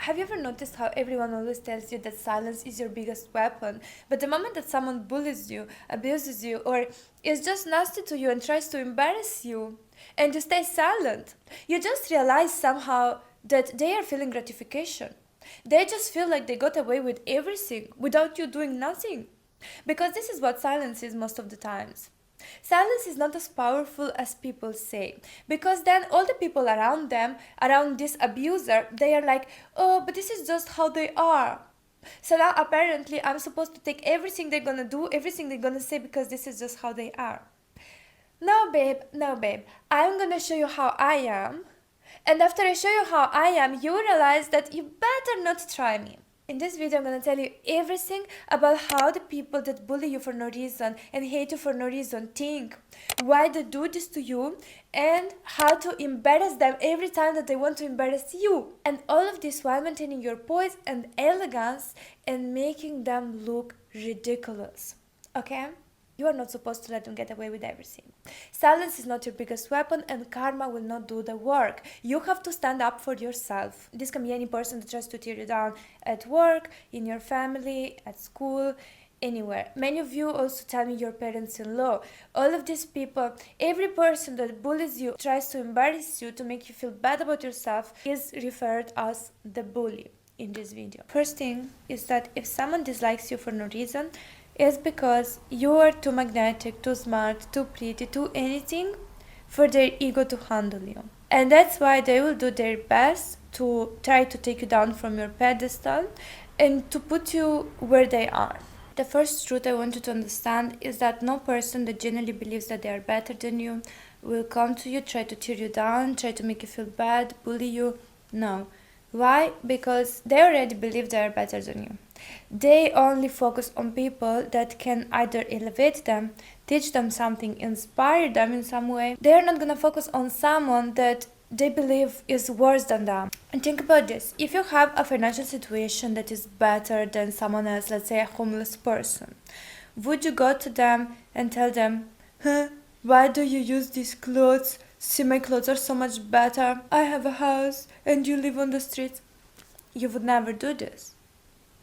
Have you ever noticed how everyone always tells you that silence is your biggest weapon, but the moment that someone bullies you, abuses you, or is just nasty to you and tries to embarrass you, and you stay silent, you just realize somehow that they are feeling gratification. They just feel like they got away with everything without you doing nothing. Because this is what silence is most of the times. Silence is not as powerful as people say, because then all the people around them, around this abuser, they are like, oh, but this is just how they are. So now apparently I'm supposed to take everything they're gonna do, everything they're gonna say, because this is just how they are. No, babe, I'm gonna show you how I am. And after I show you how I am, you realize that you better not try me. In this video, I'm gonna tell you everything about how the people that bully you for no reason and hate you for no reason think, why they do this to you, and how to embarrass them every time that they want to embarrass you. And all of this while maintaining your poise and elegance and making them look ridiculous. Okay? You are not supposed to let them get away with everything. Silence is not your biggest weapon, and karma will not do the work. You have to stand up for yourself. This can be any person that tries to tear you down at work, in your family, at school, anywhere. Many of you also tell me your parents-in-law. All of these people, every person that bullies you, tries to embarrass you to make you feel bad about yourself, is referred as the bully in this video. First thing is that if someone dislikes you for no reason, is because you are too magnetic, too smart, too pretty, too anything for their ego to handle you. And that's why they will do their best to try to take you down from your pedestal and to put you where they are. The first truth I want you to understand is that no person that genuinely believes that they are better than you will come to you, try to tear you down, try to make you feel bad, bully you. No. Why? Because they already believe they are better than you. They only focus on people that can either elevate them, teach them something, inspire them in some way. They are not gonna focus on someone that they believe is worse than them. And think about this. If you have a financial situation that is better than someone else, let's say a homeless person, would you go to them and tell them, why do you use these clothes? See, my clothes are so much better. I have a house and you live on the streets. You would never do this.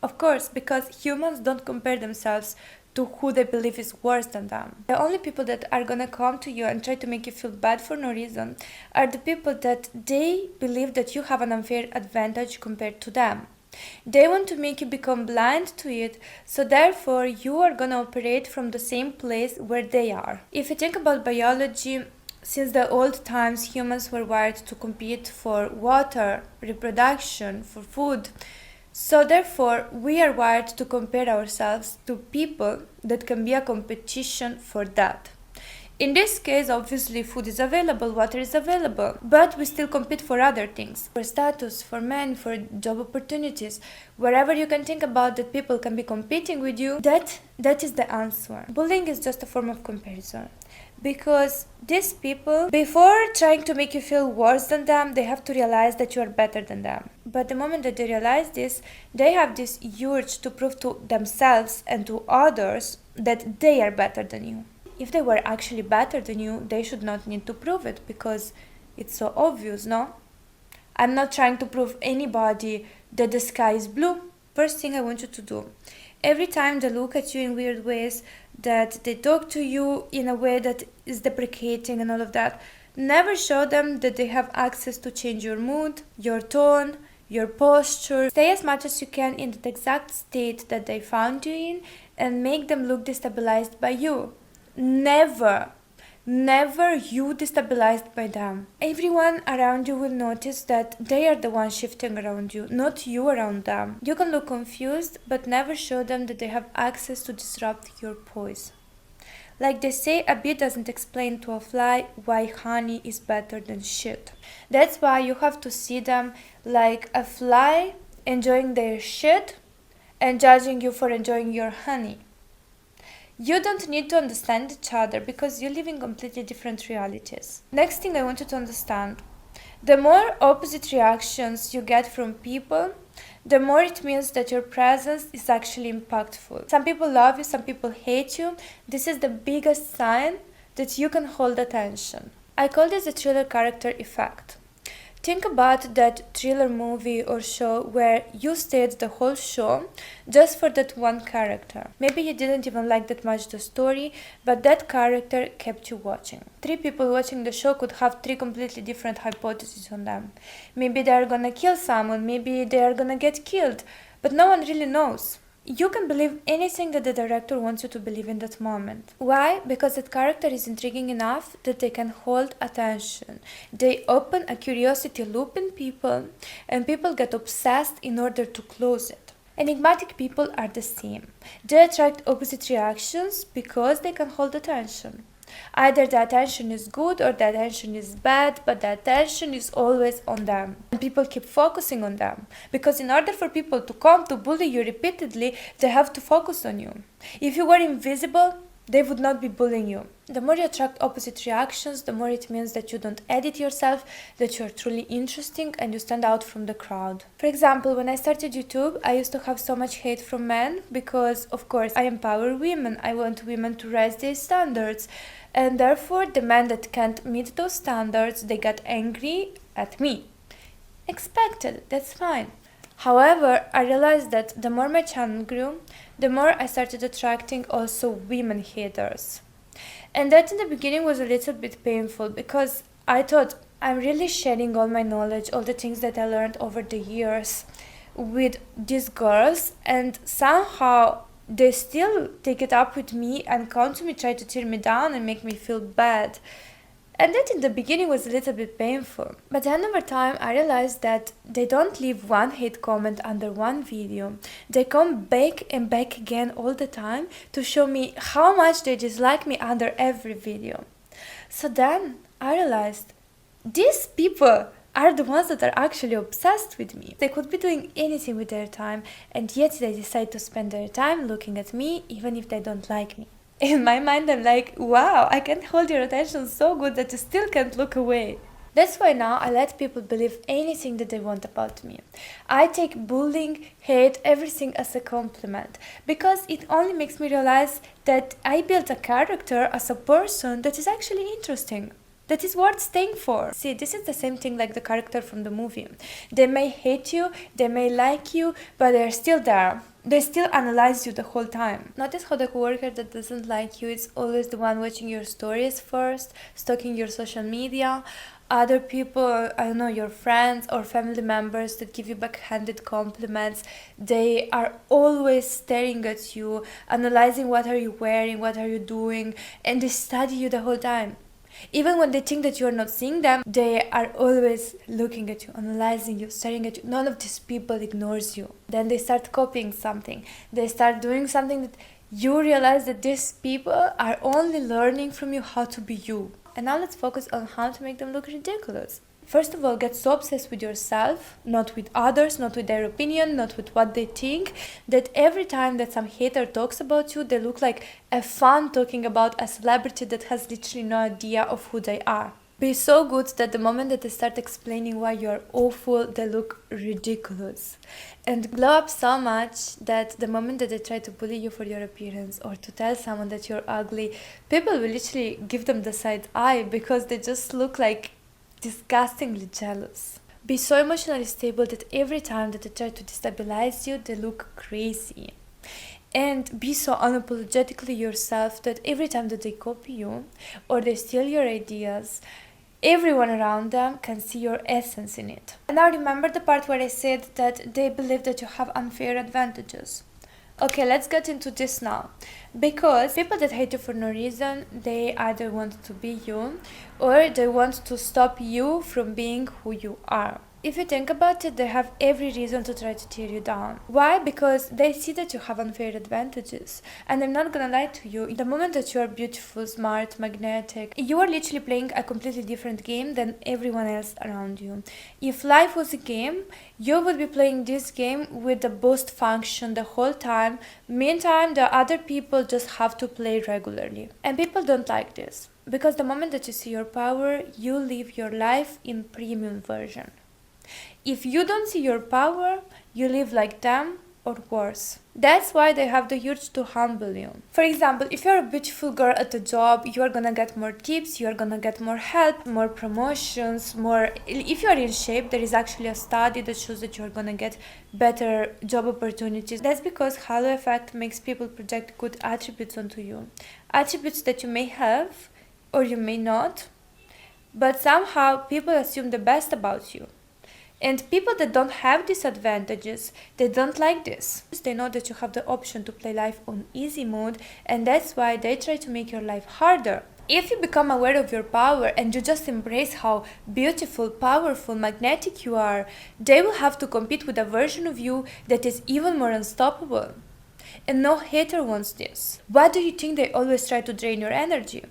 Of course, because humans don't compare themselves to who they believe is worse than them. The only people that are gonna come to you and try to make you feel bad for no reason are the people that they believe that you have an unfair advantage compared to them. They want to make you become blind to it, so therefore you are gonna operate from the same place where they are. If you think about biology, since the old times, humans were wired to compete for water, reproduction, for food. So therefore, we are wired to compare ourselves to people that can be a competition for that. In this case, obviously, food is available, water is available, but we still compete for other things. For status, for men, for job opportunities, wherever you can think about that people can be competing with you, that is the answer. Bullying is just a form of comparison. Because these people, before trying to make you feel worse than them, they have to realize that you are better than them. But the moment that they realize this, they have this urge to prove to themselves and to others that they are better than you. If they were actually better than you, they should not need to prove it, because it's so obvious, no? I'm not trying to prove anybody that the sky is blue. First thing I want you to do, every time they look at you in weird ways, that they talk to you in a way that is deprecating and all of that, never show them that they have access to change your mood, your tone, your posture. Stay as much as you can in the exact state that they found you in and make them look destabilized by you. Never you destabilized by them. Everyone around you will notice that they are the ones shifting around you, not you around them. You can look confused, but never show them that they have access to disrupt your poise. Like they say, a bee doesn't explain to a fly why honey is better than shit. That's why you have to see them like a fly enjoying their shit and judging you for enjoying your honey. You don't need to understand each other because you live in completely different realities. Next thing I want you to understand, the more opposite reactions you get from people, the more it means that your presence is actually impactful. Some people love you, some people hate you. This is the biggest sign that you can hold attention. I call this the thriller character effect. Think about that thriller movie or show where you stayed the whole show just for that one character. Maybe you didn't even like that much the story, but that character kept you watching. Three people watching the show could have three completely different hypotheses on them. Maybe they are gonna kill someone, maybe they are gonna get killed, but no one really knows. You can believe anything that the director wants you to believe in that moment. Why? Because that character is intriguing enough that they can hold attention. They open a curiosity loop in people, and people get obsessed in order to close it. Enigmatic people are the same. They attract opposite reactions because they can hold attention. Either the attention is good or the attention is bad, but the attention is always on them. And people keep focusing on them. Because in order for people to come to bully you repeatedly, they have to focus on you. If you were invisible, they would not be bullying you. The more you attract opposite reactions, the more it means that you don't edit yourself, that you are truly interesting and you stand out from the crowd. For example, when I started YouTube, I used to have so much hate from men because, of course, I empower women. I want women to raise their standards. And therefore, the men that can't meet those standards, they got angry at me. Expected, that's fine. However, I realized that the more my channel grew, the more I started attracting also women haters. And that in the beginning was a little bit painful because I thought I'm really sharing all my knowledge, all the things that I learned over the years with these girls, and somehow they still take it up with me and come to me, try to tear me down and make me feel bad. And that in the beginning was a little bit painful. But then over time I realized that they don't leave one hate comment under one video. They come back and back again all the time to show me how much they dislike me under every video. So then I realized these people are the ones that are actually obsessed with me. They could be doing anything with their time, and yet they decide to spend their time looking at me even if they don't like me. In my mind, I'm like, wow, I can hold your attention so good that you still can't look away. That's why now I let people believe anything that they want about me. I take bullying, hate, everything as a compliment, because it only makes me realize that I built a character as a person that is actually interesting, that is worth staying for. See, this is the same thing like the character from the movie. They may hate you, they may like you, but they're still there. They still analyze you the whole time. Notice how the coworker that doesn't like you is always the one watching your stories first, stalking your social media. Other people, I don't know, your friends or family members that give you backhanded compliments, they are always staring at you, analyzing what are you wearing, what are you doing, and they study you the whole time. Even when they think that you are not seeing them, they are always looking at you, analyzing you, staring at you. None of these people ignores you. Then they start copying something. They start doing something that you realize that these people are only learning from you how to be you. And now let's focus on how to make them look ridiculous. First of all, get so obsessed with yourself, not with others, not with their opinion, not with what they think, that every time that some hater talks about you, they look like a fan talking about a celebrity that has literally no idea of who they are. Be so good that the moment that they start explaining why you're awful, they look ridiculous. And glow up so much that the moment that they try to bully you for your appearance or to tell someone that you're ugly, people will literally give them the side eye because they just look like disgustingly jealous. Be so emotionally stable that every time that they try to destabilize you, they look crazy. And be so unapologetically yourself that every time that they copy you or they steal your ideas, everyone around them can see your essence in it. And now remember the part where I said that they believe that you have unfair advantages. Okay, let's get into this now. Because people that hate you for no reason, they either want to be you or they want to stop you from being who you are. If you think about it, they have every reason to try to tear you down. Why? Because they see that you have unfair advantages. And I'm not gonna lie to you, the moment that you are beautiful, smart, magnetic, you are literally playing a completely different game than everyone else around you. If life was a game, you would be playing this game with the boost function the whole time. Meantime, the other people just have to play regularly. And people don't like this. Because the moment that you see your power, you live your life in premium version. If you don't see your power, you live like them or worse. That's why they have the urge to humble you. For example, if you're a beautiful girl at a job, you're gonna get more tips, you're gonna get more help, more promotions, more. If you're in shape, there is actually a study that shows that you're gonna get better job opportunities. That's because halo effect makes people project good attributes onto you. Attributes that you may have or you may not, but somehow people assume the best about you. And people that don't have these advantages, they don't like this. They know that you have the option to play life on easy mode, and that's why they try to make your life harder. If you become aware of your power and you just embrace how beautiful, powerful, magnetic you are, they will have to compete with a version of you that is even more unstoppable. And no hater wants this. Why do you think they always try to drain your energy?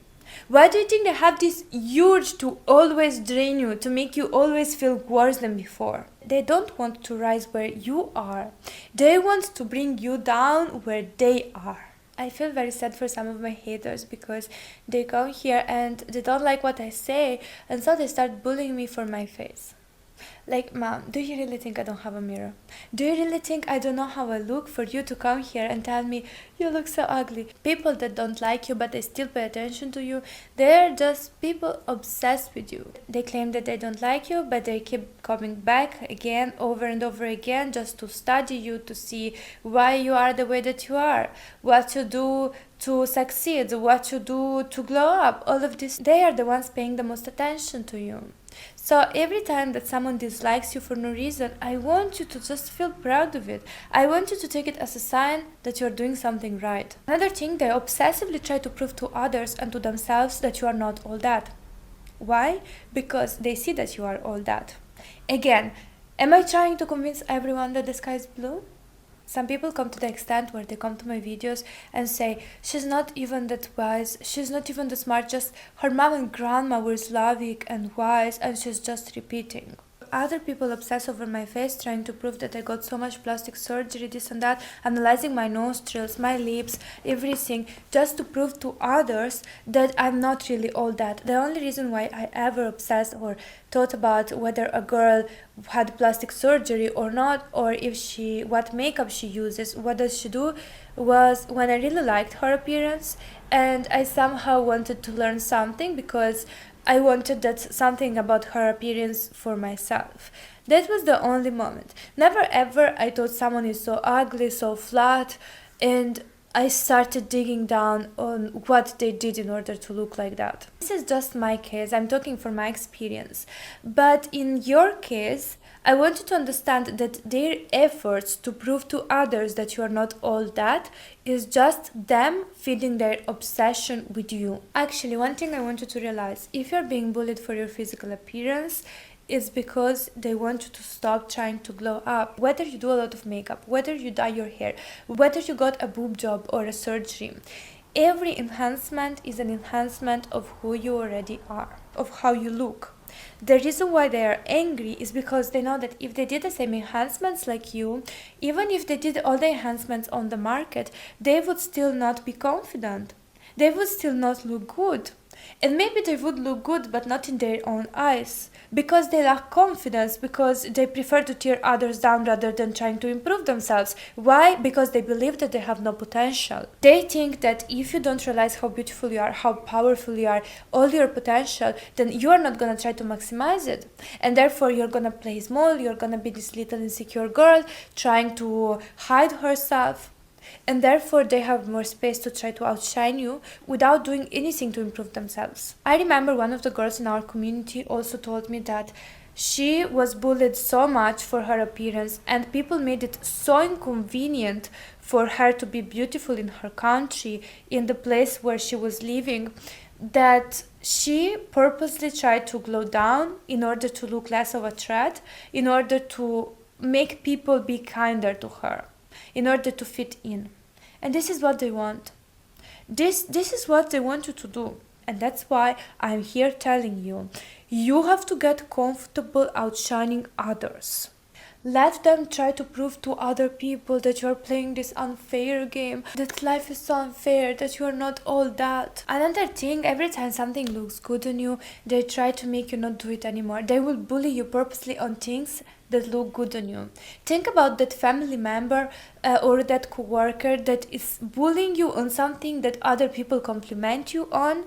Why do you think they have this urge to always drain you, to make you always feel worse than before? They don't want to rise where you are. They want to bring you down where they are. I feel very sad for some of my haters because they come here and they don't like what I say, and so they start bullying me for my face. Like, mom, do you really think I don't have a mirror? Do you really think I don't know how I look for you to come here and tell me you look so ugly? People that don't like you but they still pay attention to you, they're just people obsessed with you. They claim that they don't like you, but they keep coming back again, over and over again, just to study you, to see why you are the way that you are, what you do to succeed, what you do to glow up. All of this, they are the ones paying the most attention to you. So every time that someone dislikes you for no reason, I want you to just feel proud of it. I want you to take it as a sign that you're doing something right. Another thing, they obsessively try to prove to others and to themselves that you are not all that. Why? Because they see that you are all that. Again, am I trying to convince everyone that the sky is blue? Some people come to the extent where they come to my videos and say, she's not even that wise, she's not even that smart, just her mom and grandma were Slavic and wise and she's just repeating. Other people obsess over my face, trying to prove that I got so much plastic surgery, this and that, analyzing my nostrils, my lips, everything, just to prove to others that I'm not really all that. The only reason why I ever obsessed or thought about whether a girl had plastic surgery or not, or if what makeup she uses, what does she do, was when I really liked her appearance and I somehow wanted to learn something because I wanted that something about her appearance for myself. That was the only moment. Never ever I thought someone is so ugly, so flat, and I started digging down on what they did in order to look like that. This is just my case, I'm talking from my experience. But in your case, I want you to understand that their efforts to prove to others that you are not all that is just them feeding their obsession with you. Actually, one thing I want you to realize, if you're being bullied for your physical appearance, it's because they want you to stop trying to glow up. Whether you do a lot of makeup, whether you dye your hair, whether you got a boob job or a surgery, every enhancement is an enhancement of who you already are, of how you look. The reason why they are angry is because they know that if they did the same enhancements like you, even if they did all the enhancements on the market, they would still not be confident. They would still not look good. And maybe they would look good, but not in their own eyes. Because they lack confidence, because they prefer to tear others down rather than trying to improve themselves. Why? Because they believe that they have no potential. They think that if you don't realize how beautiful you are, how powerful you are, all your potential, then you are not gonna try to maximize it. And therefore you're gonna play small, you're gonna be this little insecure girl trying to hide herself. And therefore they have more space to try to outshine you without doing anything to improve themselves. I remember one of the girls in our community also told me that she was bullied so much for her appearance and people made it so inconvenient for her to be beautiful in her country, in the place where she was living, that she purposely tried to glow down in order to look less of a threat, in order to make people be kinder to her, in order to fit in. And this is what they want. This is what they want you to do. And that's why I'm here telling you, you have to get comfortable outshining others. Let them try to prove to other people that you're playing this unfair game, that life is so unfair, that you're not all that. Another thing, every time something looks good on you, they try to make you not do it anymore. They will bully you purposely on things that look good on you. Think about that family member or that coworker that is bullying you on something that other people compliment you on.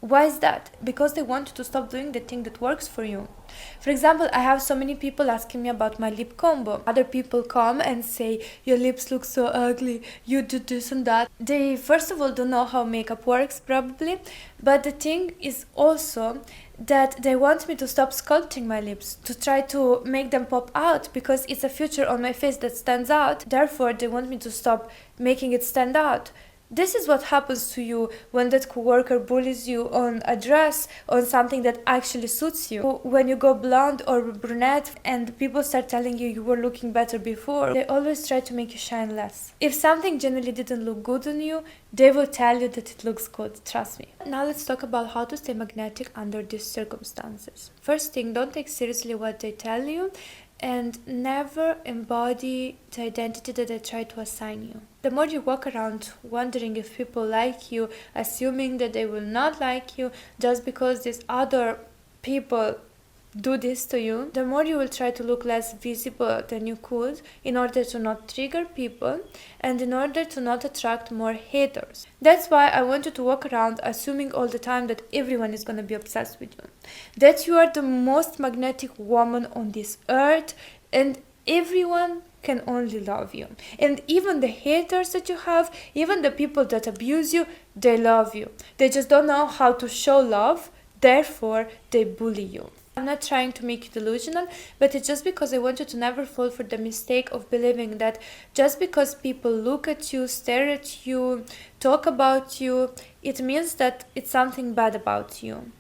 Why is that? Because they want you to stop doing the thing that works for you. For example, I have so many people asking me about my lip combo. Other people come and say, your lips look so ugly, you do this and that. They first of all don't know how makeup works probably, but the thing is also that they want me to stop sculpting my lips, to try to make them pop out because it's a feature on my face that stands out. Therefore, they want me to stop making it stand out. This is what happens to you when that coworker bullies you on a dress, on something that actually suits you. When you go blonde or brunette and people start telling you were looking better before, they always try to make you shine less. If something generally didn't look good on you, they will tell you that it looks good, trust me. Now let's talk about how to stay magnetic under these circumstances. First thing, don't take seriously what they tell you, and never embody the identity that they try to assign you. The more you walk around wondering if people like you, assuming that they will not like you just because these other people do this to you, the more you will try to look less visible than you could in order to not trigger people and in order to not attract more haters. That's why I want you to walk around assuming all the time that everyone is going to be obsessed with you, that you are the most magnetic woman on this earth and everyone can only love you. And even the haters that you have, even the people that abuse you, they love you. They just don't know how to show love, therefore they bully you. I'm not trying to make you delusional, but it's just because I want you to never fall for the mistake of believing that just because people look at you, stare at you, talk about you, it means that it's something bad about you.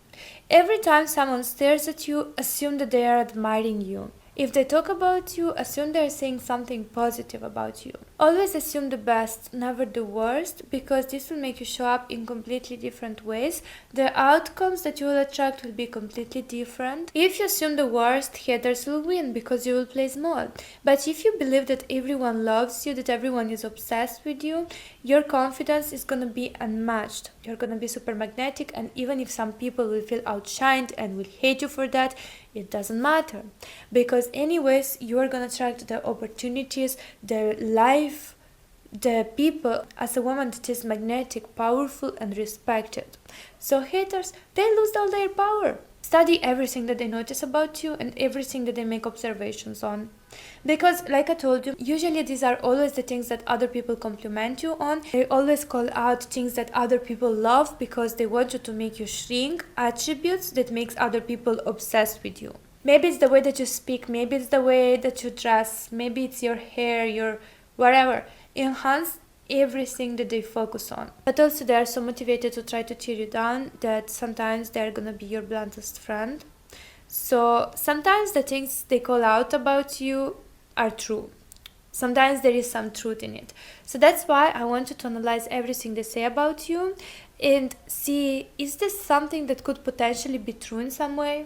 Every time someone stares at you, assume that they are admiring you. If they talk about you, assume they're saying something positive about you. Always assume the best, never the worst, because this will make you show up in completely different ways. The outcomes that you will attract will be completely different. If you assume the worst, haters will win because you will play small. But if you believe that everyone loves you, that everyone is obsessed with you, your confidence is going to be unmatched. You're going to be super magnetic, and even if some people will feel outshined and will hate you for that, it doesn't matter, because anyways you are gonna attract the opportunities, the life, the people as a woman that is magnetic, powerful and respected. So haters, they lose all their power. Study everything that they notice about you and everything that they make observations on. Because like I told you, usually these are always the things that other people compliment you on. They always call out things that other people love because they want you to make you shrink, attributes that makes other people obsessed with you. Maybe it's the way that you speak, maybe it's the way that you dress, maybe it's your hair, your whatever. Enhance everything that they focus on. But also they are so motivated to try to tear you down that sometimes they're gonna be your bluntest friend. So sometimes the things they call out about you are true. Sometimes there is some truth in it. So that's why I want you to analyze everything they say about you and see, is this something that could potentially be true in some way?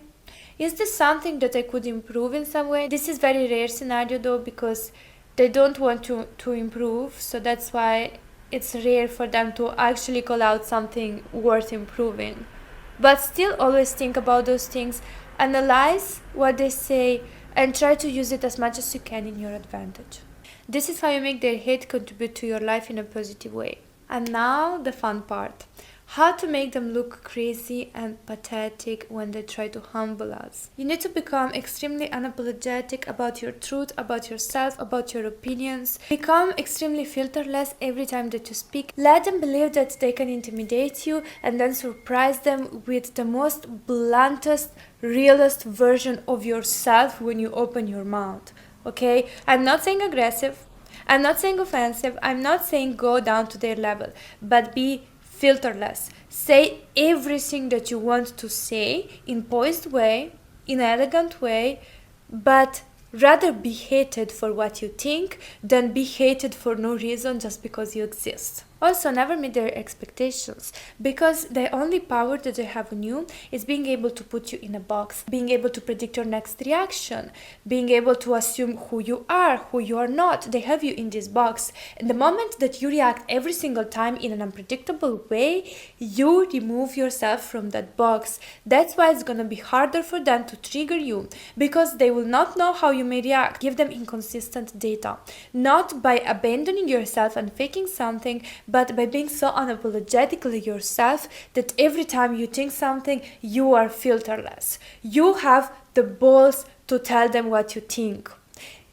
Is this something that I could improve in some way? This is very rare scenario though, because they don't want to improve, so that's why it's rare for them to actually call out something worth improving. But still always think about those things, analyze what they say and try to use it as much as you can in your advantage. This is how you make their hate contribute to your life in a positive way. And now the fun part. How to make them look crazy and pathetic when they try to humble us. You need to become extremely unapologetic about your truth, about yourself, about your opinions. Become extremely filterless every time that you speak. Let them believe that they can intimidate you and then surprise them with the most bluntest, realest version of yourself when you open your mouth. Okay? I'm not saying aggressive. I'm not saying offensive. I'm not saying go down to their level. But be filterless. Say everything that you want to say in poised way, in elegant way, but rather be hated for what you think than be hated for no reason just because you exist. Also, never meet their expectations, because the only power that they have on you is being able to put you in a box, being able to predict your next reaction, being able to assume who you are not. They have you in this box. And the moment that you react every single time in an unpredictable way, you remove yourself from that box. That's why it's gonna be harder for them to trigger you, because they will not know how you may react. Give them inconsistent data, not by abandoning yourself and faking something, but by being so unapologetically yourself that every time you think something, you are filterless. You have the balls to tell them what you think.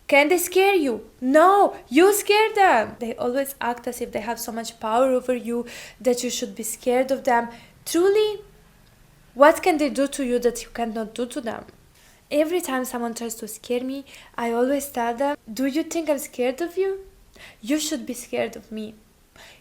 Can they scare you? No, you scare them. They always act as if they have so much power over you that you should be scared of them. Truly, what can they do to you that you cannot do to them? Every time someone tries to scare me, I always tell them, do you think I'm scared of you? You should be scared of me.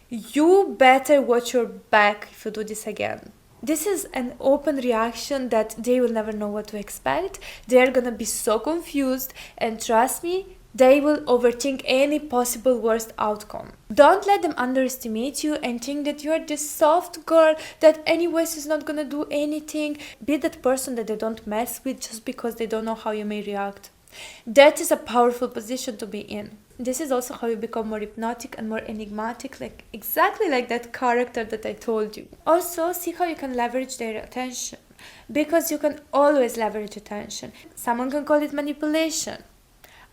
You better watch your back if you do this again. This is an open reaction that they will never know what to expect. They're gonna be so confused, and trust me, they will overthink any possible worst outcome. Don't let them underestimate you and think that you're this soft girl that anyways is not gonna do anything. Be that person that they don't mess with just because they don't know how you may react. That is a powerful position to be in. This is also how you become more hypnotic and more enigmatic, exactly like that character that I told you. Also, see how you can leverage their attention, because you can always leverage attention. Someone can call it manipulation.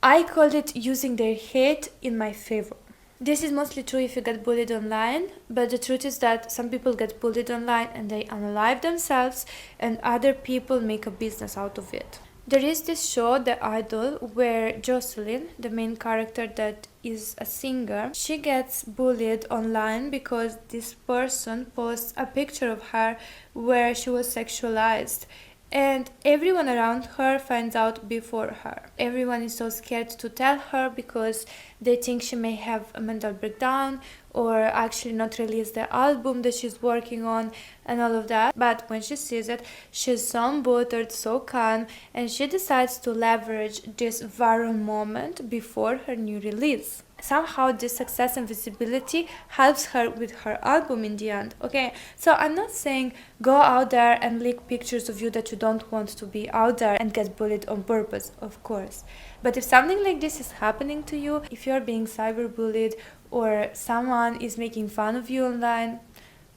I call it using their hate in my favor. This is mostly true if you get bullied online, but the truth is that some people get bullied online and they unalive themselves, and other people make a business out of it. There is this show, The Idol, where Jocelyn, the main character that is a singer, she gets bullied online because this person posts a picture of her where she was sexualized. And everyone around her finds out before her. Everyone is so scared to tell her because they think she may have a mental breakdown or actually not release the album that she's working on and all of that. But when she sees it, she's so unbothered, so calm, and she decides to leverage this viral moment before her new release. Somehow this success and visibility helps her with her album in the end. Okay, so I'm not saying go out there and leak pictures of you that you don't want to be out there and get bullied on purpose, of course. But if something like this is happening to you, if you're being cyberbullied or someone is making fun of you online,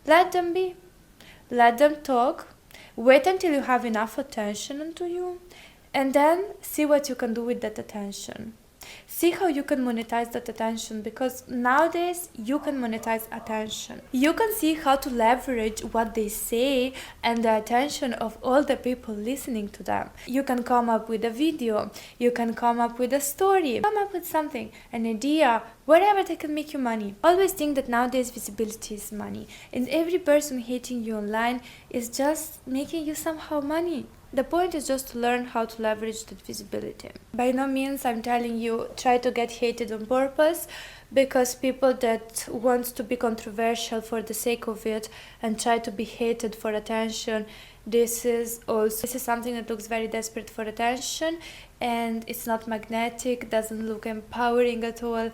let them be. Let them talk. Wait until you have enough attention onto you, and then see what you can do with that attention. See how you can monetize that attention, because nowadays you can monetize attention. You can see how to leverage what they say and the attention of all the people listening to them. You can come up with a video, you can come up with a story, come up with something, an idea, whatever that can make you money. Always think that nowadays visibility is money, and every person hating you online is just making you somehow money. The point is just to learn how to leverage that visibility. By no means I'm telling you try to get hated on purpose, because people that want to be controversial for the sake of it and try to be hated for attention, this is something that looks very desperate for attention, and it's not magnetic, doesn't look empowering at all.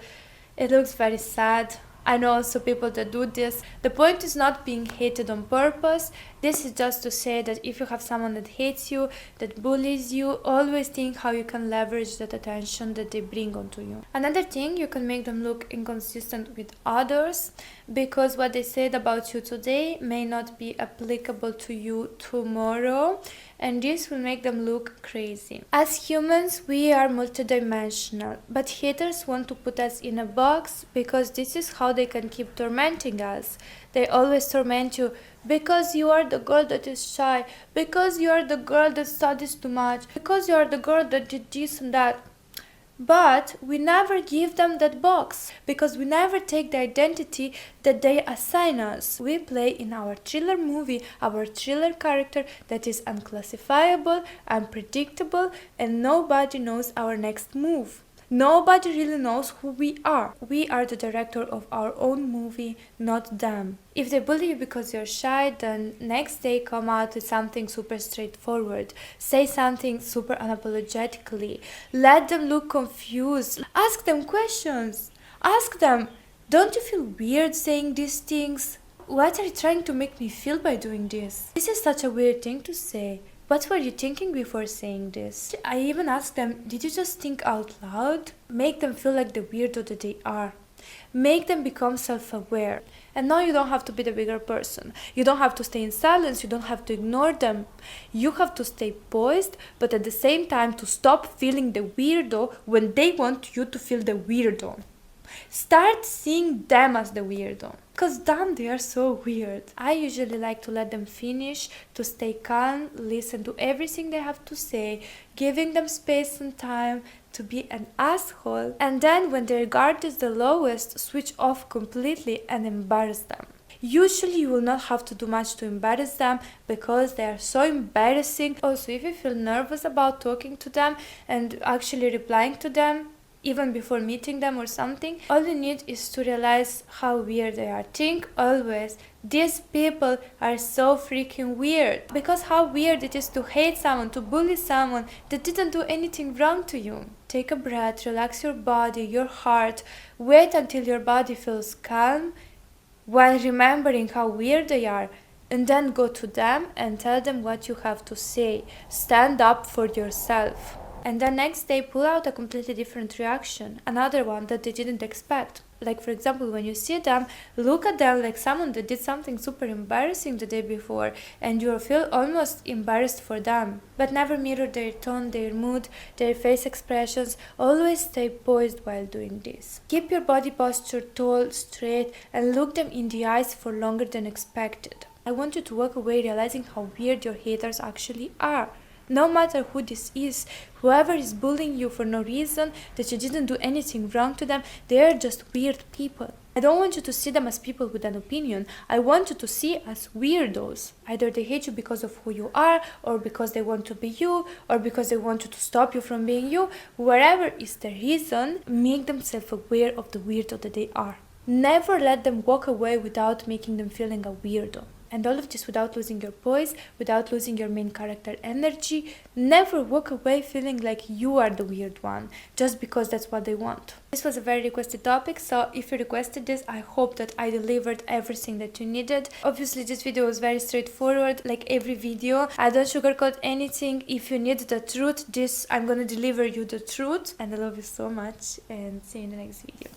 It looks very sad. I know also people that do this. The point is not being hated on purpose. This is just to say that if you have someone that hates you, that bullies you, always think how you can leverage that attention that they bring onto you. Another thing, you can make them look inconsistent with others, because what they said about you today may not be applicable to you tomorrow, and this will make them look crazy. As humans, we are multidimensional, but haters want to put us in a box because this is how they can keep tormenting us. They always torment you because you are the girl that is shy, because you are the girl that studies too much, because you are the girl that did this and that. But we never give them that box, because we never take the identity that they assign us. We play in our thriller movie, our thriller character that is unclassifiable, unpredictable, and nobody knows our next move. Nobody really knows who we are. We are the director of our own movie, not them. If they bully you because you're shy, then next day come out with something super straightforward. Say something super unapologetically. Let them look confused. Ask them questions. Ask them, Don't you feel weird saying these things? What are you trying to make me feel by doing this? This is such a weird thing to say. What were you thinking before saying this? I even asked them, did you just think out loud? Make them feel like the weirdo that they are. Make them become self-aware. And now you don't have to be the bigger person. You don't have to stay in silence. You don't have to ignore them. You have to stay poised, but at the same time to stop feeling the weirdo when they want you to feel the weirdo. Start seeing them as the weirdo. Because damn, they are so weird. I usually like to let them finish, to stay calm, listen to everything they have to say, giving them space and time to be an asshole, and then when their guard is the lowest, switch off completely and embarrass them. Usually you will not have to do much to embarrass them because they are so embarrassing. Also, if you feel nervous about talking to them and actually replying to them, even before meeting them or something, all you need is to realize how weird they are. Think always, these people are so freaking weird. Because how weird it is to hate someone, to bully someone that didn't do anything wrong to you. Take a breath, relax your body, your heart, wait until your body feels calm while remembering how weird they are, and then go to them and tell them what you have to say. Stand up for yourself. And the next day pull out a completely different reaction, another one that they didn't expect. Like for example, when you see them, look at them like someone that did something super embarrassing the day before and you'll feel almost embarrassed for them. But never mirror their tone, their mood, their face expressions. Always stay poised while doing this. Keep your body posture tall, straight, and look them in the eyes for longer than expected. I want you to walk away realizing how weird your haters actually are. No matter who this is, whoever is bullying you for no reason, that you didn't do anything wrong to them, they are just weird people. I don't want you to see them as people with an opinion. I want you to see as weirdos. Either they hate you because of who you are, or because they want to be you, or because they want you to stop you from being you. Wherever is the reason, make them self-aware of the weirdo that they are. Never let them walk away without making them feeling a weirdo. And all of this without losing your poise, without losing your main character energy. Never walk away feeling like you are the weird one, just because that's what they want. This was a very requested topic, so if you requested this, I hope that I delivered everything that you needed. Obviously, this video was very straightforward, like every video. I don't sugarcoat anything. If you need the truth, I'm gonna deliver you the truth. And I love you so much, and see you in the next video.